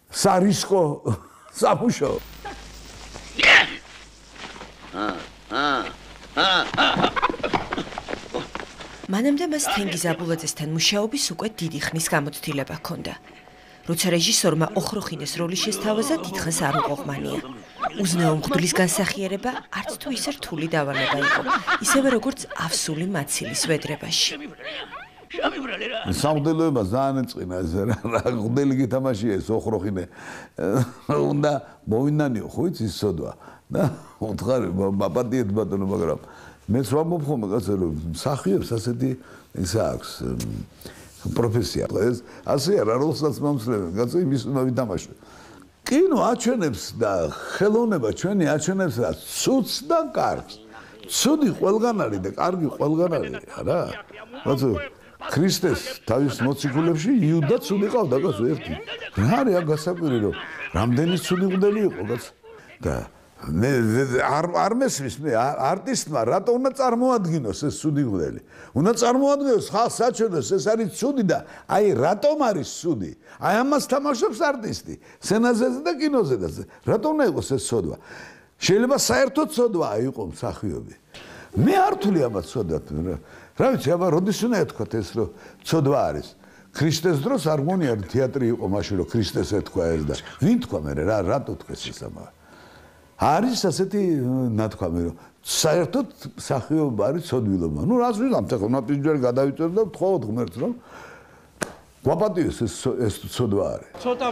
სარისკო სამუშაო. მანამდე მას თენგიზ აბულაძესთან მუშაობის უკვე დიდი ხნის გამოცდილება ჰქონდა. როცა რეჟისორმა ოხროხინეს როლი შესთავაზა, დიდხანს არ უყოღმანია. უზნეო მღვდლის განსახიერება არც თუ ისე რთული დავალება იყო, ისევე როგორც ავსული მაცილის ვედრებაში. სამღვდელოება ძალიან ეწყინა ეს რა მღვდელი გითამაშია ეს ოხროხინე უნდა მოვინანიო ხო იცი სოდვა და უთხარი მაპატიეთ ბატონო მაგრამ მეც ვამბობ ხოლმე კაცო რომ მსახიობს ასეთი ის აქვს პროფესია ეს ასე რა როლსაც მომსვლელენ კაცო იმის უნდა ვითამაშო კინო აჩვენებს და ხელოვნება ჩვენი აჩვენებს რა ცუდს და კარგს ცუდი ყველგან არის და კარგი ყველგან არის რა კაცო ქრისტეს თავის მოციქულებში იუდა ცუდი ყავდა კაცო ერთი რა არის აქ გასაკვირი რომ რამდენი ცუდი მღვდელი იყო კაცო და მე არ მესმის მე არტისტმა რატო უნდა წარმოადგინოს ეს ცუდი მღვდელი უნდა წარმოადგინოს ხალხს საჩვენოს ეს არის ცუდი და აი რატომ არის ცუდი აი ამას თამაშობს არტისტი სცენაზეზე და კინოზედაც რატო უნდა იყოს ეს ცოდვა შეიძლება საერთოდ ცოდვა იყო მსახიობი მე არ თვლი ამას ცოდვად რა ვიცი აბა როდის უნდა ეთქვათ ეს რომ ცოდვა არის ქრისტეს დროს არ მგონია თეატრი იყო მაშინ რომ ქრისტეს ეთქვა ეს და ვინ თქვა მე რატო თქვეს ეს ამბავი არის ასეთი ნათქვამი რომ საერთოდ მსახიობობა არის ცოდვილობა ნუ რას ვიღამთ ახლა ნაპინჯერ გადავიწევ და ვთხოვოთ ღმერთს რომ გვაპატიოს ეს ცოდვა არის ცოტა